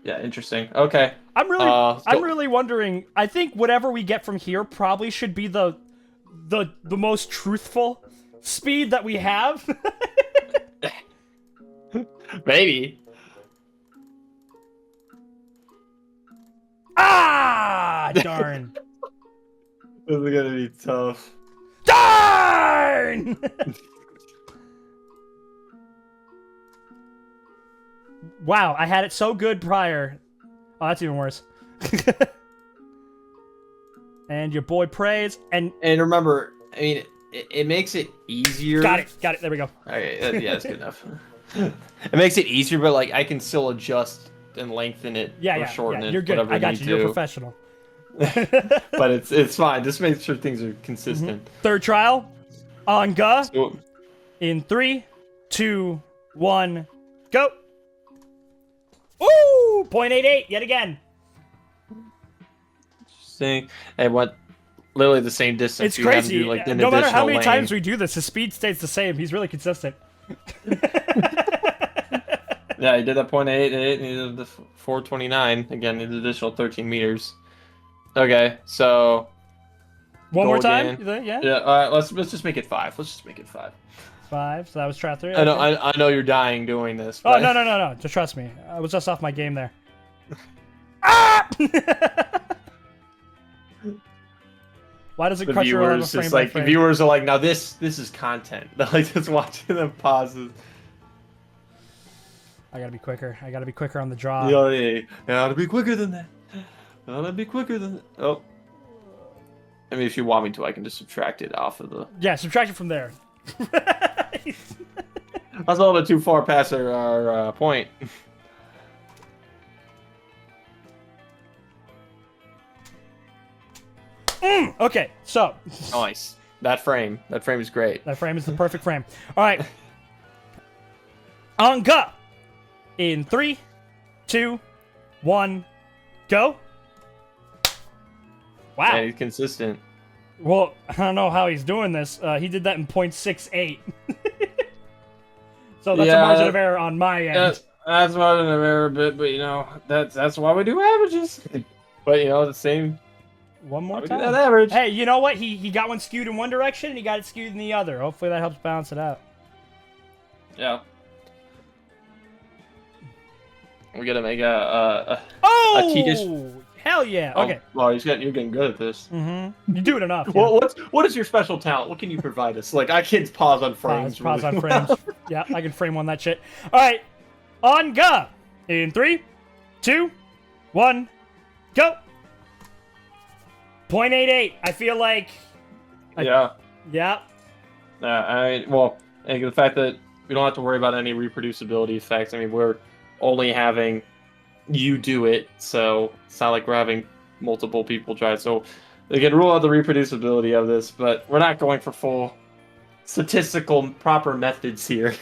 [SPEAKER 2] yeah, interesting. Okay.
[SPEAKER 1] I'm really wondering. I think whatever we get from here probably should be the most truthful speed that we have.
[SPEAKER 2] Maybe.
[SPEAKER 1] Ah, darn.
[SPEAKER 2] This is gonna be tough.
[SPEAKER 1] Darn! Wow, I had it so good prior. Oh, that's even worse. And your boy prays, and
[SPEAKER 2] remember, I mean, it makes it easier.
[SPEAKER 1] got it. There we go.
[SPEAKER 2] Okay, yeah, that's good enough. It makes it easier, but like I can still adjust and lengthen it or shorten it.
[SPEAKER 1] You're good.
[SPEAKER 2] Whatever
[SPEAKER 1] I got
[SPEAKER 2] need
[SPEAKER 1] you. You're
[SPEAKER 2] to.
[SPEAKER 1] professional.
[SPEAKER 2] But it's fine. Just make sure things are consistent.
[SPEAKER 1] Third trial on Ga
[SPEAKER 2] So,
[SPEAKER 1] in 3, 2, 1, go. Ooh, 0.88 yet again.
[SPEAKER 2] interesting. And what? Literally the same distance.
[SPEAKER 1] It's
[SPEAKER 2] you have to
[SPEAKER 1] crazy.
[SPEAKER 2] do, like, an
[SPEAKER 1] No matter how
[SPEAKER 2] additional
[SPEAKER 1] many
[SPEAKER 2] lane.
[SPEAKER 1] times we do this, his speed stays the same. He's really consistent.
[SPEAKER 2] Yeah, he did that 0.88 and he did the 429. Again, an additional 13 meters. Okay, so
[SPEAKER 1] One
[SPEAKER 2] go
[SPEAKER 1] more time?
[SPEAKER 2] again.
[SPEAKER 1] You think? Yeah?
[SPEAKER 2] Yeah, all right, let's just make it 5. Let's just make it 5.
[SPEAKER 1] 5. So that was trial 3.
[SPEAKER 2] I know,
[SPEAKER 1] okay.
[SPEAKER 2] I know you're dying doing this.
[SPEAKER 1] Oh,
[SPEAKER 2] But...
[SPEAKER 1] no. Just trust me. I was just off my game there. Ah! crap! Why does it
[SPEAKER 2] The
[SPEAKER 1] crush your level
[SPEAKER 2] viewers
[SPEAKER 1] frame
[SPEAKER 2] just
[SPEAKER 1] by
[SPEAKER 2] like the
[SPEAKER 1] frame?
[SPEAKER 2] viewers are like, now this is content. They're like just watching them pauses.
[SPEAKER 1] I gotta be quicker. I gotta be quicker on the draw.
[SPEAKER 2] Yeah, gotta be quicker than that. Gotta be quicker than that. Oh. I mean, if you want me to, I can just subtract it off of the.
[SPEAKER 1] Yeah, subtract it from there.
[SPEAKER 2] That's a little bit too far past our point.
[SPEAKER 1] Okay, so
[SPEAKER 2] Nice. That frame is great.
[SPEAKER 1] that frame is the perfect frame. All right, on go. In 3, 2, 1, go. Wow.
[SPEAKER 2] Yeah, he's consistent.
[SPEAKER 1] Well, I don't know how he's doing this. He did that in 0.68. So that's a margin of error on my end.
[SPEAKER 3] That's margin of error a bit, but you know that's why we do averages.
[SPEAKER 2] But you know, the same.
[SPEAKER 1] One more
[SPEAKER 2] We do
[SPEAKER 1] time.
[SPEAKER 2] that average.
[SPEAKER 1] Hey, you know what? He got one skewed in one direction and he got it skewed in the other. Hopefully that helps balance it out.
[SPEAKER 2] Yeah. We're gonna make a
[SPEAKER 1] Oh!
[SPEAKER 2] tedious-
[SPEAKER 1] Hell yeah.
[SPEAKER 2] Oh,
[SPEAKER 1] Okay.
[SPEAKER 2] well, you're getting good at this.
[SPEAKER 1] Mm-hmm. You do it enough. Yeah.
[SPEAKER 2] Well, what is your special talent? What can you provide us? Like, I can pause on frames.
[SPEAKER 1] Pause
[SPEAKER 2] really
[SPEAKER 1] on frames. Yeah, I can frame on that shit. All right. On go. In 3, 2, 1, go. 0.88. I feel like...
[SPEAKER 2] Yeah.
[SPEAKER 1] Yeah.
[SPEAKER 2] Well, and the fact that we don't have to worry about any reproducibility effects. I mean, we're only having you do it, so it's not like we're having multiple people try it. So they can rule out the reproducibility of this, but we're not going for full statistical proper methods here.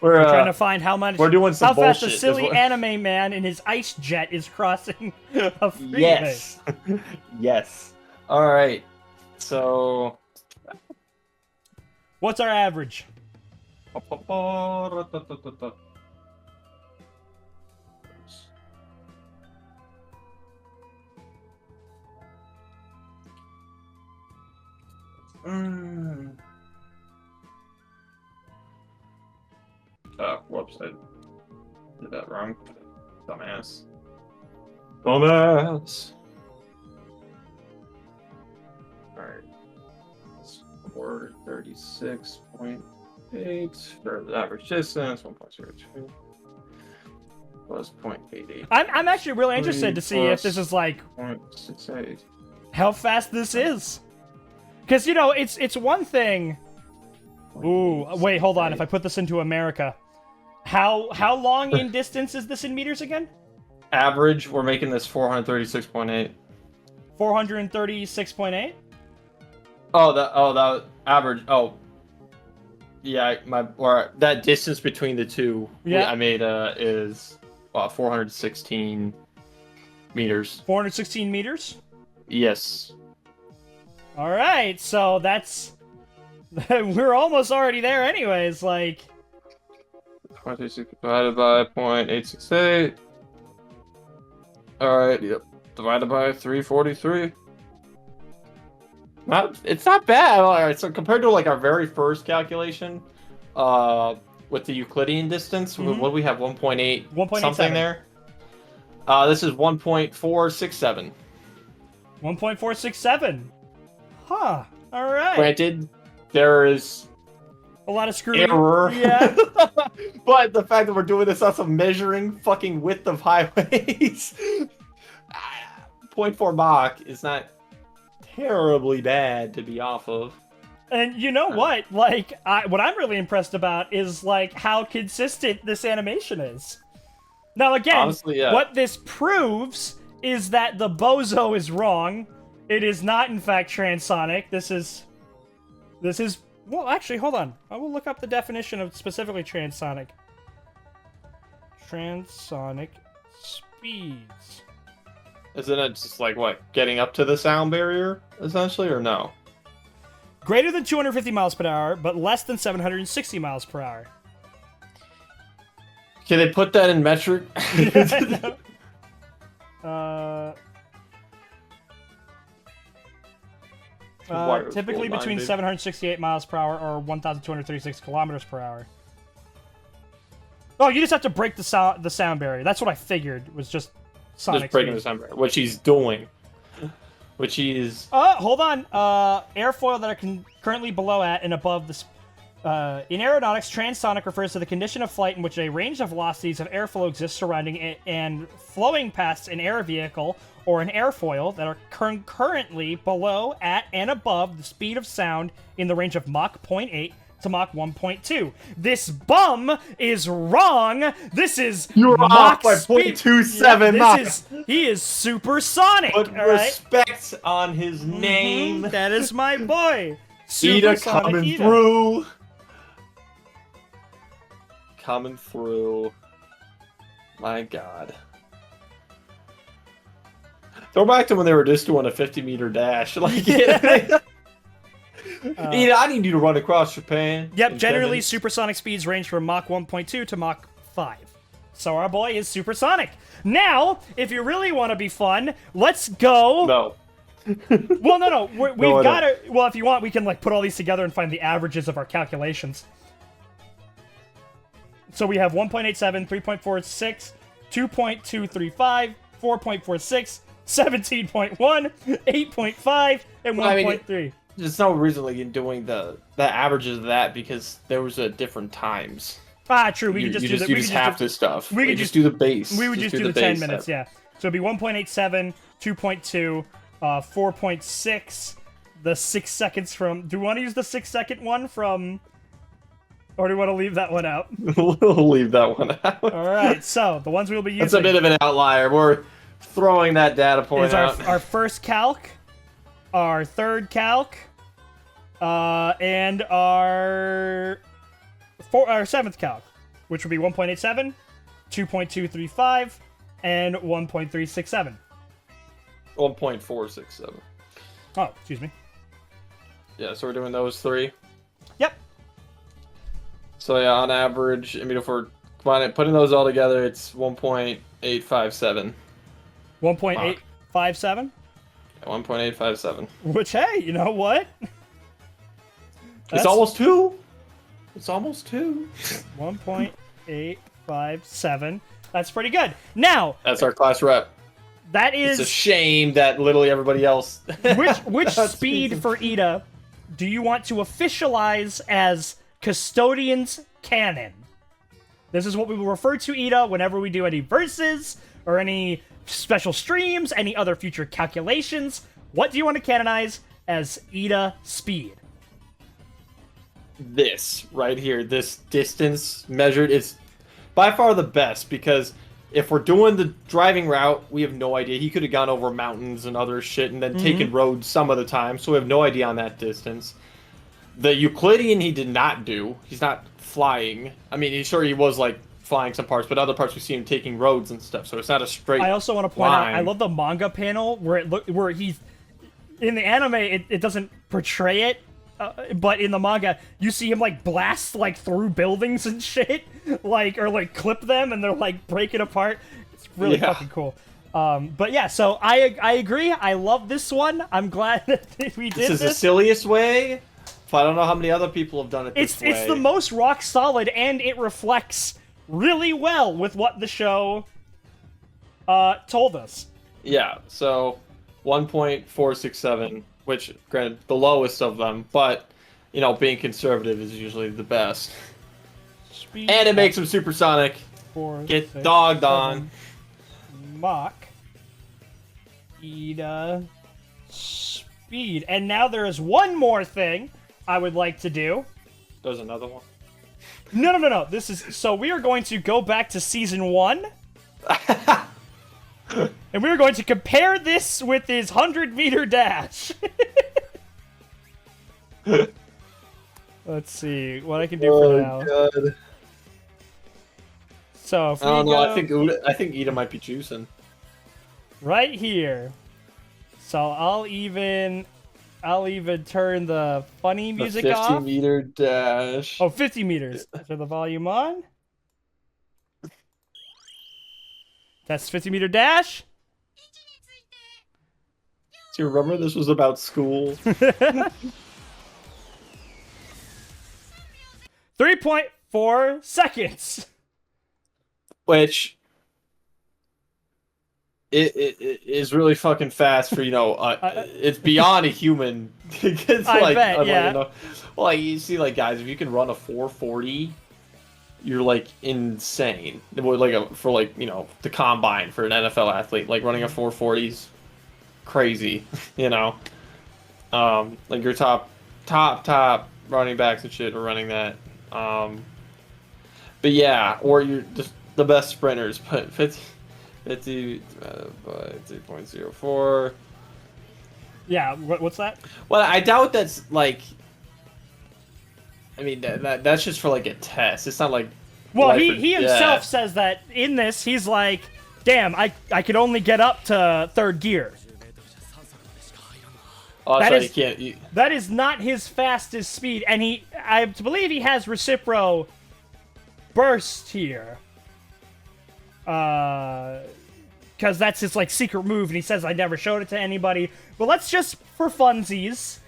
[SPEAKER 2] we're
[SPEAKER 1] trying to find how much...
[SPEAKER 2] we're doing some
[SPEAKER 1] how fast
[SPEAKER 2] bullshit,
[SPEAKER 1] a
[SPEAKER 2] is
[SPEAKER 1] silly
[SPEAKER 2] what-
[SPEAKER 1] anime man in his ice jet is crossing a freeway.
[SPEAKER 2] Yes. Yes. All right. So.
[SPEAKER 1] What's our average?
[SPEAKER 2] Oh, whoops! I did that wrong. Dumbass. Dumbass. Alright. Score 36.8 for the average distance, 1.02 plus 0.88.
[SPEAKER 1] I'm actually really interested to see if this is like
[SPEAKER 2] 0.68.
[SPEAKER 1] how fast this is. Because, you know, it's one thing... Ooh, wait, hold on. If I put this into America, how long in distance is this in meters again?
[SPEAKER 2] Average, we're making this 436.8.
[SPEAKER 1] 436.8?
[SPEAKER 2] That average. Oh, yeah. That distance between the two.
[SPEAKER 1] Yeah.
[SPEAKER 2] I made is 416 meters.
[SPEAKER 1] 416 meters?
[SPEAKER 2] Yes.
[SPEAKER 1] All right, so that's... we're almost already there anyways, like...
[SPEAKER 2] 26 divided by 0.868. Alright, yep. Divided by 343. It's not bad. Alright, so compared to like our very first calculation, with the Euclidean distance, what do we have? 1.8
[SPEAKER 1] 1.87.
[SPEAKER 2] something there? This is 1.467.
[SPEAKER 1] 1.467. Huh. All right.
[SPEAKER 2] Granted, there is
[SPEAKER 1] A lot of screwing.
[SPEAKER 2] error.
[SPEAKER 1] Yeah.
[SPEAKER 2] But the fact that we're doing this also measuring fucking width of highways, 0.4 Mach is not terribly bad to be off of.
[SPEAKER 1] And you know what? Like, what I'm really impressed about is like how consistent this animation is. Now, again,
[SPEAKER 2] Honestly, yeah.
[SPEAKER 1] what this proves is that the bozo is wrong. It is not, in fact, transonic. This is. Well, actually, hold on. I will look up the definition of specifically transonic. Transonic speeds.
[SPEAKER 2] Isn't it just like what, getting up to the sound barrier essentially, or no?
[SPEAKER 1] Greater than 250 miles per hour, but less than 760 miles per hour.
[SPEAKER 2] Can they put that in metric?
[SPEAKER 1] Typically between 768 miles per hour or 1,236 kilometers per hour. Oh, you just have to break the sound barrier. That's what I figured. Was just Sonic
[SPEAKER 2] Just breaking
[SPEAKER 1] speed.
[SPEAKER 2] this number, which he's doing. Which he is.
[SPEAKER 1] Hold on. Airfoil that are currently below at and above the. In aeronautics, transonic refers to the condition of flight in which a range of velocities of airflow exists surrounding it and flowing past an air vehicle or an airfoil that are currently below, at, and above the speed of sound in the range of Mach 0.8 to Mach 1.2. This bum is wrong. This is
[SPEAKER 2] You're
[SPEAKER 1] Mach
[SPEAKER 2] off by
[SPEAKER 1] speed.
[SPEAKER 2] 0.27 Mach.
[SPEAKER 1] He is supersonic.
[SPEAKER 2] Put
[SPEAKER 1] all right?
[SPEAKER 2] respect on his name.
[SPEAKER 1] That is my boy.
[SPEAKER 2] Iida
[SPEAKER 1] Supersonic
[SPEAKER 2] coming
[SPEAKER 1] Iida.
[SPEAKER 2] through. Coming through. My God. Go back to when they were just doing a 50-meter dash. Like, Iida, I need you to run across Japan.
[SPEAKER 1] Yep,
[SPEAKER 2] in 10
[SPEAKER 1] generally
[SPEAKER 2] minutes.
[SPEAKER 1] supersonic speeds range from Mach 1.2 to Mach 5. So our boy is supersonic. Now, if you really want to be fun, let's go.
[SPEAKER 2] No.
[SPEAKER 1] Well, no. We've
[SPEAKER 2] I
[SPEAKER 1] got to. Well, if you want, we can like put all these together and find the averages of our calculations. So we have 1.87, 3.46, 2.235, 4.46, 17.1, 8.5, and 1.3.
[SPEAKER 2] There's no reason like in doing the averages of that because there was different times.
[SPEAKER 1] Ah, true. We
[SPEAKER 2] You
[SPEAKER 1] could just
[SPEAKER 2] just,
[SPEAKER 1] do
[SPEAKER 2] you just have this stuff.
[SPEAKER 1] we could
[SPEAKER 2] just do the base.
[SPEAKER 1] We would just do the 10
[SPEAKER 2] base
[SPEAKER 1] minutes,
[SPEAKER 2] stuff.
[SPEAKER 1] yeah. So it'd be 1.87, 2.2, 4.6, the 6 seconds from... Do we want to use the 6-second one from... Or do we want to leave that one out?
[SPEAKER 2] We'll leave that one out.
[SPEAKER 1] Alright, so the ones we'll be using...
[SPEAKER 2] That's a bit of an outlier. We're throwing that data point
[SPEAKER 1] is
[SPEAKER 2] out.
[SPEAKER 1] our first calc, our third calc, and our seventh calc, which would be 1.87, 2.235, and 1.367.
[SPEAKER 2] 1.467.
[SPEAKER 1] Oh, excuse me.
[SPEAKER 2] Yeah, so we're doing those three.
[SPEAKER 1] Yep.
[SPEAKER 2] So yeah, on average, I mean, if we're putting those all together, it's 1.857.
[SPEAKER 1] 1.857.
[SPEAKER 2] 1.857.
[SPEAKER 1] Which, hey, you know what?
[SPEAKER 2] It's almost 2. It's almost 2.
[SPEAKER 1] 1.857. That's pretty good. Now,
[SPEAKER 2] That's our class rep.
[SPEAKER 1] that
[SPEAKER 2] It's a
[SPEAKER 1] is
[SPEAKER 2] shame that literally everybody else.
[SPEAKER 1] which speed for Iida do you want to officialize as Custodian's Canon? This is what we will refer to Iida whenever we do any verses or any special streams, any other future calculations. What do you want to canonize as Iida speed?
[SPEAKER 2] This right here, this distance measured, is by far the best because if we're doing the driving route, we have no idea. He could have gone over mountains and other shit and then taken roads some of the time, so we have no idea on that distance. The Euclidean he did not do. He's not flying. I mean, he was like flying some parts, but other parts we see him taking roads and stuff, so it's not a straight
[SPEAKER 1] I also want to point out,
[SPEAKER 2] line.
[SPEAKER 1] I love the manga panel where he's in the anime. It doesn't portray it, but in the manga, you see him like blast like through buildings and shit, or clip them and they're like breaking apart. It's really fucking cool. But yeah, so I agree. I love this one. I'm glad that we did
[SPEAKER 2] This is the silliest way. But I don't know how many other people have done it this way.
[SPEAKER 1] It's the most rock solid, and it reflects really well with what the show told us.
[SPEAKER 2] Yeah, so 1.467, which, granted, the lowest of them, but, you know, being conservative is usually the best.
[SPEAKER 1] Speed
[SPEAKER 2] And it makes him supersonic.
[SPEAKER 1] 4,
[SPEAKER 2] Get
[SPEAKER 1] 6,
[SPEAKER 2] dogged
[SPEAKER 1] 7,
[SPEAKER 2] on.
[SPEAKER 1] Mach. Iida. Speed. And now there is one more thing I would like to do.
[SPEAKER 2] There's another one.
[SPEAKER 1] No. This is... So we are going to go back to Season 1. And we are going to compare this with his 100-meter dash. Let's see what I can do for now.
[SPEAKER 2] God.
[SPEAKER 1] So if we
[SPEAKER 2] I don't know.
[SPEAKER 1] go
[SPEAKER 2] I think Iida might be juicing.
[SPEAKER 1] right here. So I'll even turn the funny music
[SPEAKER 2] The
[SPEAKER 1] off.
[SPEAKER 2] 50-meter dash.
[SPEAKER 1] Oh, 50 meters. Turn the volume on. That's 50-meter dash.
[SPEAKER 2] Do you remember this was about school?
[SPEAKER 1] 3.4 seconds.
[SPEAKER 2] Which, it is really fucking fast for it's beyond a human. It's
[SPEAKER 1] I
[SPEAKER 2] like,
[SPEAKER 1] bet,
[SPEAKER 2] like,
[SPEAKER 1] yeah.
[SPEAKER 2] well, like you see, like guys, if you can run a 440, you're like insane. Like for like the combine for an NFL athlete, like running a 440's crazy. you know, like your top running backs and shit are running that. But yeah, or you're just the best sprinters, but 50 by 2.04.
[SPEAKER 1] Yeah, what's that?
[SPEAKER 2] Well, I doubt that's like. I mean, that's just for like a test. It's not like.
[SPEAKER 1] Well,
[SPEAKER 2] life
[SPEAKER 1] he
[SPEAKER 2] or
[SPEAKER 1] himself
[SPEAKER 2] death.
[SPEAKER 1] says that in this, he's like, damn, I could only get up to third gear.
[SPEAKER 2] Oh,
[SPEAKER 1] that
[SPEAKER 2] so
[SPEAKER 1] is-
[SPEAKER 2] you can't. You,
[SPEAKER 1] That is not his fastest speed, and I believe he has recipro burst here. Because that's his, like, secret move, and he says I never showed it to anybody. But let's just, for funsies,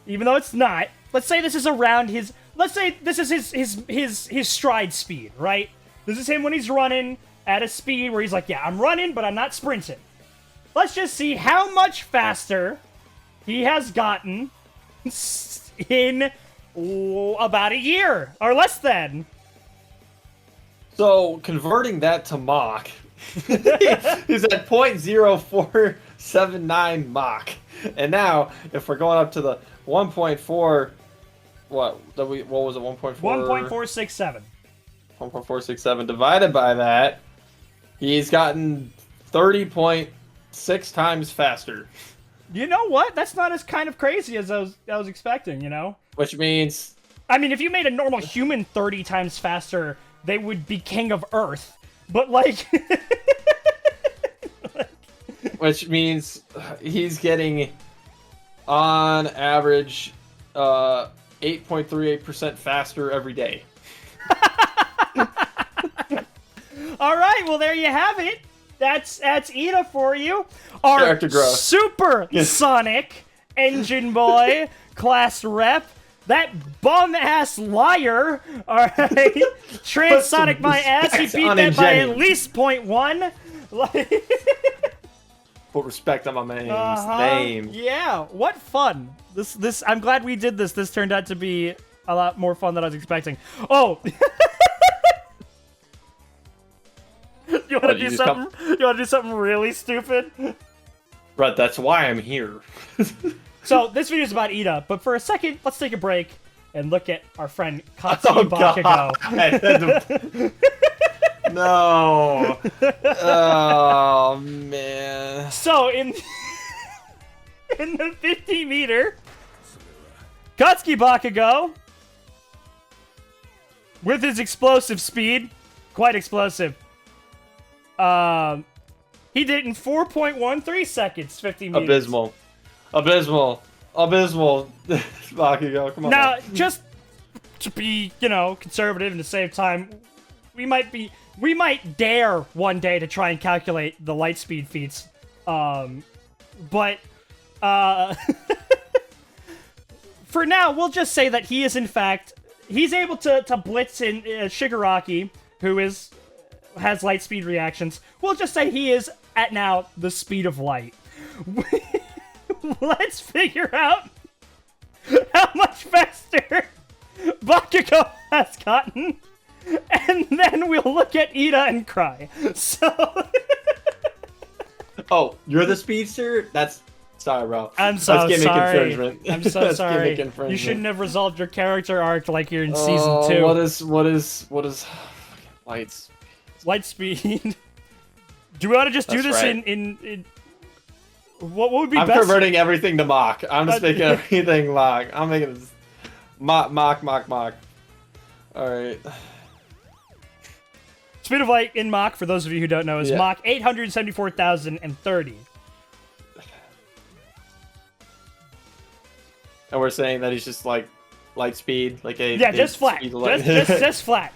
[SPEAKER 1] even though it's not, let's say this is around his, let's say this is his stride speed, right? This is him when he's running at a speed where he's like, yeah, I'm running, but I'm not sprinting. Let's just see how much faster he has gotten in about a year, or less than.
[SPEAKER 2] so converting that to Mach, he's at 0.0479 Mach, and now if we're going up to the 1.4, what was it? 1.4.
[SPEAKER 1] 1.467.
[SPEAKER 2] 1.467 divided by that, he's gotten 30.6 times faster,
[SPEAKER 1] You know what? That's not as kind of crazy as I was expecting, you know?
[SPEAKER 2] which means
[SPEAKER 1] I mean, if you made a normal human 30 times faster, they would be king of Earth. But, like...
[SPEAKER 2] he's getting on average 8.38% faster every day.
[SPEAKER 1] All right, well, there you have it. That's Iida for you. Our
[SPEAKER 2] Character growth.
[SPEAKER 1] super sonic engine boy class rep. That bum-ass liar. All right. Transonic my ass. He
[SPEAKER 2] respect
[SPEAKER 1] beat
[SPEAKER 2] on
[SPEAKER 1] that by
[SPEAKER 2] Jenny.
[SPEAKER 1] at least 0.1. Like...
[SPEAKER 2] Put respect on my man's name.
[SPEAKER 1] Yeah, what fun. This I'm glad we did this. This turned out to be a lot more fun than I was expecting. Oh. You want to do something? You want to do something really stupid?
[SPEAKER 2] But that's why I'm here.
[SPEAKER 1] So this video is about Iida, but for a second, let's take a break and look at our friend
[SPEAKER 2] Oh,
[SPEAKER 1] Katsuki Bakugo.
[SPEAKER 2] No. Oh man.
[SPEAKER 1] So in the 50 meter, Katsuki Bakugo, with his explosive speed, quite explosive. He did it in 4.13 seconds, 50 meters.
[SPEAKER 2] Abysmal. Bakugo, come on.
[SPEAKER 1] Now, just to be, conservative and to save time, we might dare one day to try and calculate the light speed feats. But for now, we'll just say that he is, in fact, he's able to blitz in Shigaraki, who has light speed reactions. We'll just say he is, at now, the speed of light. Let's figure out how much faster Bakugo has gotten, and then we'll look at Iida and cry. So...
[SPEAKER 2] Oh, you're the speedster? Sorry, bro.
[SPEAKER 1] I'm so
[SPEAKER 2] That's gimmick
[SPEAKER 1] sorry.
[SPEAKER 2] infringement.
[SPEAKER 1] I'm so
[SPEAKER 2] That's
[SPEAKER 1] sorry.
[SPEAKER 2] gimmick infringement.
[SPEAKER 1] You shouldn't have resolved your character arc like you're in season 2.
[SPEAKER 2] What is lights?
[SPEAKER 1] Light speed. Do we want to just do
[SPEAKER 2] That's
[SPEAKER 1] this
[SPEAKER 2] right.
[SPEAKER 1] in what would be
[SPEAKER 2] I'm
[SPEAKER 1] best?
[SPEAKER 2] converting everything to Mach. I'm just making everything Mach. I'm making this Mach. Alright.
[SPEAKER 1] Speed of light in Mach, for those of you who don't know, is
[SPEAKER 2] Yeah.
[SPEAKER 1] Mach 874,030.
[SPEAKER 2] And we're saying that he's just like light speed, like a
[SPEAKER 1] Yeah, just flat.
[SPEAKER 2] speed of light.
[SPEAKER 1] Just flat.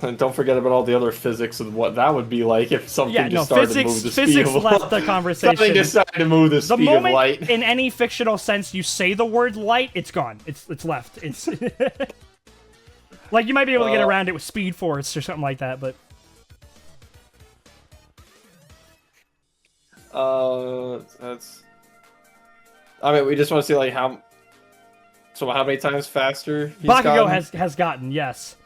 [SPEAKER 2] And don't forget about all the other physics of what that would be like if something
[SPEAKER 1] Yeah, no,
[SPEAKER 2] just started to move the speed
[SPEAKER 1] physics
[SPEAKER 2] of
[SPEAKER 1] left the conversation.
[SPEAKER 2] Something just started to move the
[SPEAKER 1] The
[SPEAKER 2] speed of
[SPEAKER 1] moment
[SPEAKER 2] light.
[SPEAKER 1] in any fictional sense you say the word light, it's gone. It's left. It's like you might be able to get around it with Speed Force or something like that, but
[SPEAKER 2] That's. I mean, we just want to see like how. So how many times faster he's
[SPEAKER 1] Bakugo
[SPEAKER 2] gotten?
[SPEAKER 1] has gotten, yes.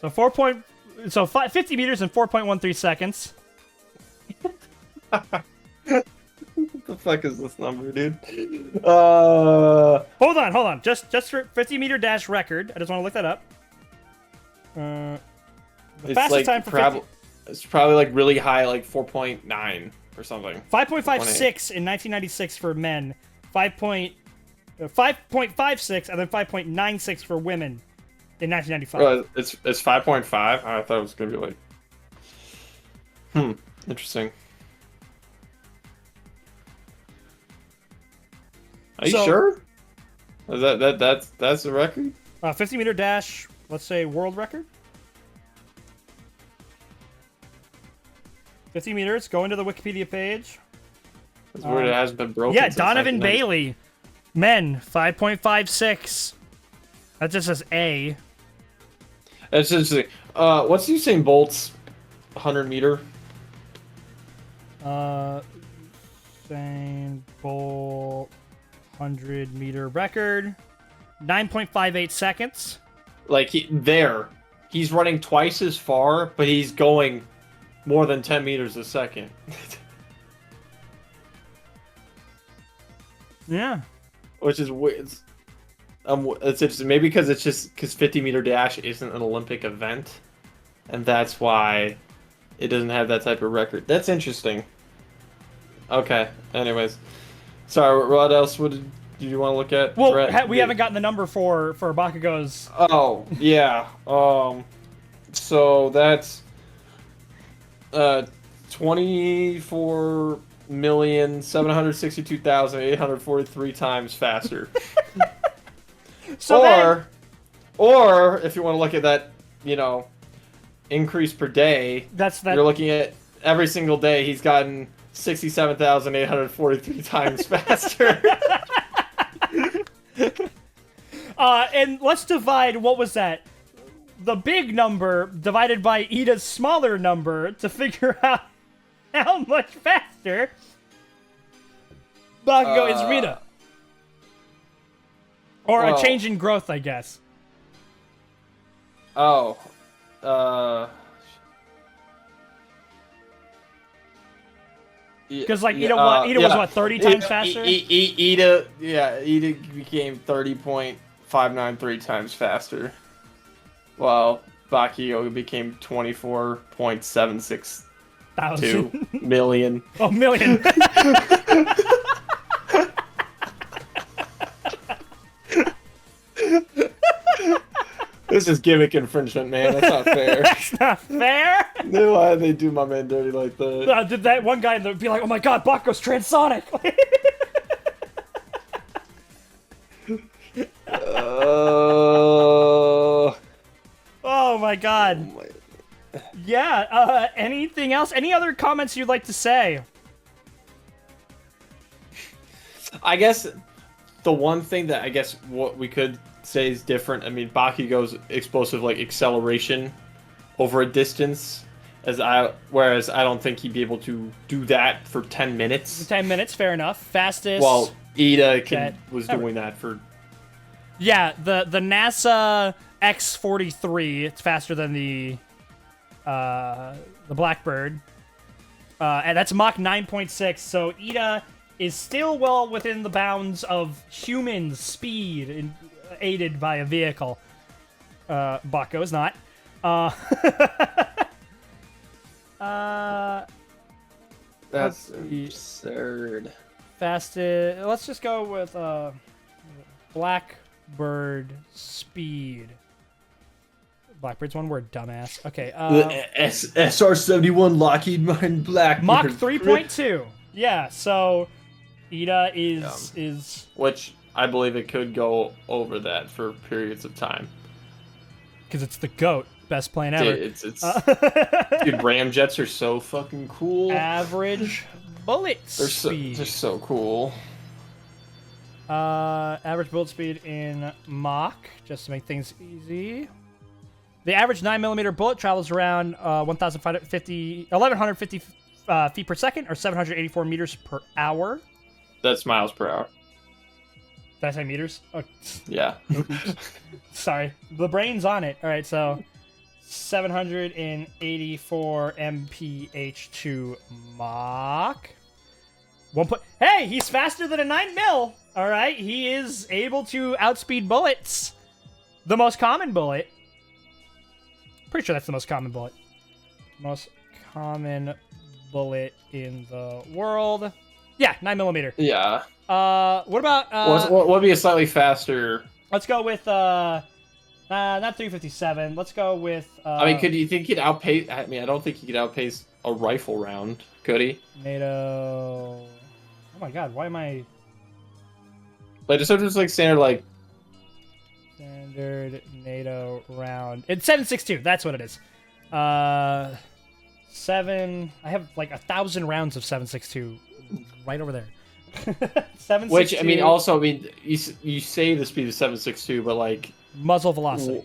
[SPEAKER 1] So 50 meters in 4.13 seconds.
[SPEAKER 2] What the fuck is this number, dude?
[SPEAKER 1] Hold on. Just for 50-meter dash record, I just want to look that up. The
[SPEAKER 2] It's
[SPEAKER 1] fastest
[SPEAKER 2] like
[SPEAKER 1] time for 50...
[SPEAKER 2] It's probably like really high, like 4.9 or something.
[SPEAKER 1] 5.56 in 1996 for men, 5.56, and then 5.96 for women in 1995.
[SPEAKER 2] Oh, it's 5.5. I thought it was gonna be like. Interesting. Are you sure? Is that's the record?
[SPEAKER 1] 50-meter dash, let's say world record. 50 meters, go into the Wikipedia page.
[SPEAKER 2] That's where it hasn't been broken.
[SPEAKER 1] Yeah,
[SPEAKER 2] since
[SPEAKER 1] Donovan
[SPEAKER 2] 1990.
[SPEAKER 1] Bailey. Men, 5.56. That just says A.
[SPEAKER 2] That's interesting. What's Usain Bolt's 100-meter?
[SPEAKER 1] Usain Bolt 100-meter record. 9.58 seconds.
[SPEAKER 2] Like he's running twice as far, but he's going more than 10 meters a second.
[SPEAKER 1] Yeah.
[SPEAKER 2] Which is weird. It's interesting. Maybe because 50-meter dash isn't an Olympic event, and that's why it doesn't have that type of record. That's interesting. Okay. Anyways, sorry. What else did you want to look at?
[SPEAKER 1] Well,
[SPEAKER 2] Brett?
[SPEAKER 1] we haven't gotten the number for Bakugo's.
[SPEAKER 2] Oh yeah. So that's 24,762,843 times faster.
[SPEAKER 1] So
[SPEAKER 2] or if you want to look at that, increase per day, you're looking at every single day he's gotten 67,843 times faster.
[SPEAKER 1] And let's divide, what was that? The big number divided by Iida's smaller number to figure out how much faster Bakugo is Rita. Or a change in growth, I guess.
[SPEAKER 2] Oh.
[SPEAKER 1] Because, like, Iida was, what, 30 times faster?
[SPEAKER 2] Iida became 30.593 times faster. While Bakugo became 24.762 million.
[SPEAKER 1] Oh, million.
[SPEAKER 2] This is gimmick infringement, man. That's not fair.
[SPEAKER 1] That's not fair.
[SPEAKER 2] Why did they do my man dirty like that?
[SPEAKER 1] Did that one guy be like, oh my god, Bakugo's transonic. Oh my god. Yeah, anything else? Any other comments you'd like to say?
[SPEAKER 2] I guess the one thing that what we could say is different. I mean, Bakugo's explosive acceleration over a distance, whereas I don't think he'd be able to do that for 10 minutes.
[SPEAKER 1] 10 minutes, fair enough. Fastest.
[SPEAKER 2] Well, Iida was doing that for.
[SPEAKER 1] Yeah, the NASA X-43. It's faster than the Blackbird, and that's Mach 9.6. So Iida is still well within the bounds of human speed, aided by a vehicle. Bakugo is not.
[SPEAKER 2] That's absurd.
[SPEAKER 1] Fastest. Let's just go with Blackbird speed. Blackbird's one word, dumbass. Okay.
[SPEAKER 2] SR-71 Lockheed Martin Blackbird.
[SPEAKER 1] Mach 3.2. Yeah. So Iida is
[SPEAKER 2] which I believe it could go over that for periods of time.
[SPEAKER 1] Because it's the GOAT. Best plane ever.
[SPEAKER 2] Dude, dude, ramjets are so fucking cool.
[SPEAKER 1] Average bullet speed.
[SPEAKER 2] They're so cool.
[SPEAKER 1] Average bullet speed in Mach, just to make things easy. The average 9mm bullet travels around 1,150 feet per second, or 784 meters per hour.
[SPEAKER 2] That's miles per hour.
[SPEAKER 1] Did I say meters? Oh,
[SPEAKER 2] Yeah.
[SPEAKER 1] sorry. The brain's on it. All right, so 784 mph to Mach. Hey, he's faster than a 9 mil. All right, he is able to outspeed bullets. The most common bullet. Pretty sure that's the most common bullet. Most common bullet in the world. Yeah, 9mm.
[SPEAKER 2] Yeah.
[SPEAKER 1] What about
[SPEAKER 2] What would be a slightly faster?
[SPEAKER 1] let's go with not 357. Let's go with
[SPEAKER 2] I mean, could you think he'd outpace? I mean, I don't think he could outpace a rifle round. Could he?
[SPEAKER 1] NATO. Oh my god, why am I
[SPEAKER 2] Like just like standard like.
[SPEAKER 1] standard NATO round? It's 7.62. That's what it is. 7. I have like 1,000 rounds of 7.62 right over there. 7.62.
[SPEAKER 2] Which I mean, also I mean, you say the speed is 7.62, but like
[SPEAKER 1] muzzle velocity.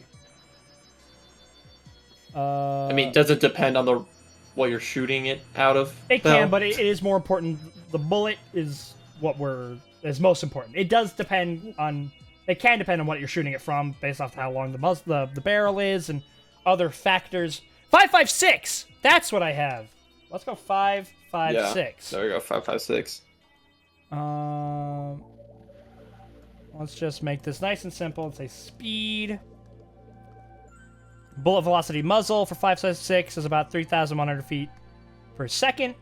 [SPEAKER 2] I mean, does it depend on what you're shooting it out of?
[SPEAKER 1] It can, but it is more important. The bullet is what is most important. It does depend on. It can depend on what you're shooting it from, based off how long the barrel is and other factors. 5.56. That's what I have. Let's go 5.56.
[SPEAKER 2] Yeah, there we go. 5.56.
[SPEAKER 1] Let's just make this nice and simple and say speed. Bullet velocity muzzle for 5.56 is about 3,100 feet per second.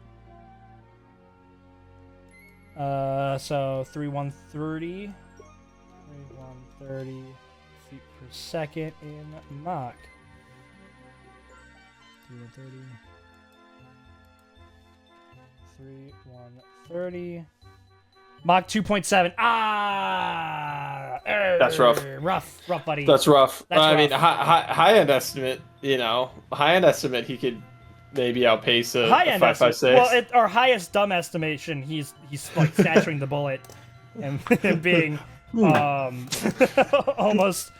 [SPEAKER 1] So 3,130 feet per second in Mach. 3,130. Mach 2.7.
[SPEAKER 2] That's rough.
[SPEAKER 1] Rough, buddy.
[SPEAKER 2] That's rough.
[SPEAKER 1] That's
[SPEAKER 2] I mean,
[SPEAKER 1] rough.
[SPEAKER 2] high end estimate. You know, high end estimate. He could maybe outpace a
[SPEAKER 1] High-end
[SPEAKER 2] 5.56.
[SPEAKER 1] Well, our highest dumb estimation, he's like snatching the bullet and being almost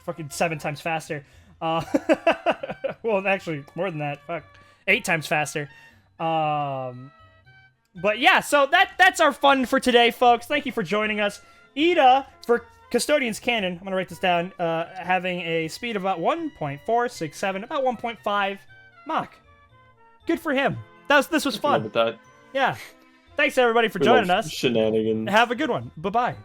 [SPEAKER 1] fucking 7 times faster. Well, actually more than that. Fuck, 8 times faster. But yeah, so that's our fun for today, folks. Thank you for joining us. Iida for Custodian's Cannon. I'm gonna write this down. Having a speed of about 1.467, about 1.5 Mach. Good for him. This was fun.
[SPEAKER 2] With that.
[SPEAKER 1] Yeah. Thanks everybody for joining us.
[SPEAKER 2] Shenanigans.
[SPEAKER 1] Have a good one. Bye-bye.